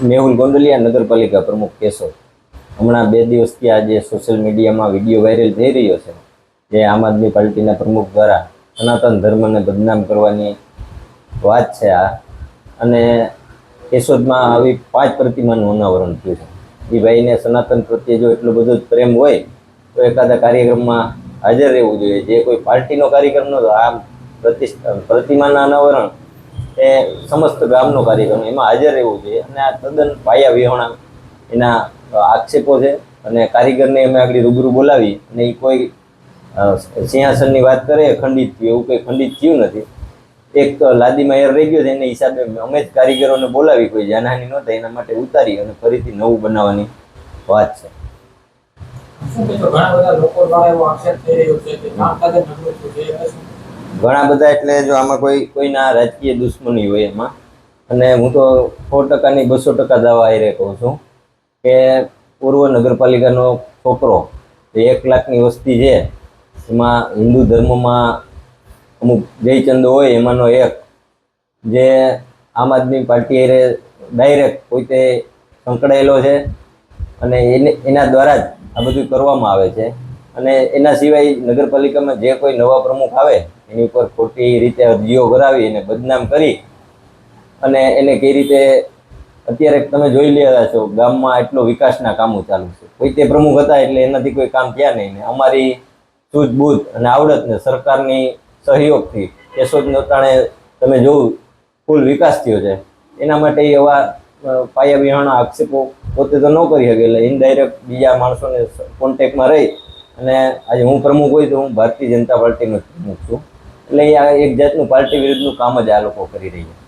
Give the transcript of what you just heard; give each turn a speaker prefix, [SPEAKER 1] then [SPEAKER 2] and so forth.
[SPEAKER 1] મેહુલ ગોંડલિયા, નગરપાલિકા પ્રમુખ કેશોદ। હમણાં 2 દિવસથી આજે સોશિયલ મીડિયામાં વિડીયો વાયરલ થઈ રહ્યો છે, જે આમ આદમી પાર્ટીના પ્રમુખ દ્વારા સનાતન ધર્મને બદનામ કરવાની વાત છે આ। અને કેશોદમાં આવી 5 પ્રતિમાનું અનાવરણ થયું છે। એ ભાઈને સનાતન પ્રત્યે જો એટલો બધો જ પ્રેમ હોય તો એકાદા કાર્યક્રમમાં હાજર રહેવું જોઈએ। જે કોઈ પાર્ટીનો કાર્યક્રમ નહોતો, આ પ્રતિમાના અનાવરણ એ સમસ્ત ગામનો કાર્યક્રમ, એમાં હાજર રહેવું જોઈએ। અને આ તદ્દન પાયા વિહોણા એના આક્ષેપો છે। અને કારીગરને અમે આગળ રૂબરૂ બોલાવી અને એ કોઈ સિંહાસનની વાત કરે ખંડિત થયું, એવું કંઈ ખંડિત થયું નથી। એક લાદીમાં એર રહી ગયો છે, એના હિસાબે અમે જ કારીગરોને બોલાવી, કોઈ જાનહાની ન થાય એના માટે ઉતારી અને ફરીથી નવું બનાવવાની વાત છે। ઘણા બધા એટલે જો આમાં કોઈના રાજકીય દુશ્મની હોય એમાં। અને હું તો 100%ની 200% દાવા એ કહું છું કે પૂર્વ નગરપાલિકાનો છોકરો, 1 લાખની વસ્તી છે, એમાં હિન્દુ ધર્મમાં અમુક જયચંદ હોય એમાંનો એક, જે આમ આદમી પાર્ટી એ ડાયરેક્ટ પોતે સંકળાયેલો છે અને એના દ્વારા જ આ બધું કરવામાં આવે છે। અને એના સિવાય નગરપાલિકામાં જે કોઈ નવા પ્રમુખ આવે એની ઉપર ખોટી રીતે અરજીઓ કરાવી અને બદનામ કરી અને એને કઈ રીતે અત્યારે તમે જોઈ રહ્યા છો ગામમાં એટલો વિકાસના કામો ચાલુ છે। પોતે પ્રમુખ હતા એટલે એનાથી કોઈ કામ થયા નહીં। અમારી સૂઝબૂઝ અને આવડતને સરકારની સહયોગથી કેશોદ નોતાણે તમે જોવું ફૂલ વિકાસ થયો છે। એના માટે એવા પાયા વિહોણા આક્ષેપો પોતે તો ન કરી શકે, એટલે ઇનડાયરેક્ટ બીજા માણસોને કોન્ટેક્ટમાં રહી અને આજે હું પ્રમુખ હોય તો હું ભારતીય જનતા પાર્ટીનો પ્રમુખ છું, એટલે આ એક જાતનું પાર્ટી વિરુદ્ધનું કામ જ આ લોકો કરી રહ્યા છે।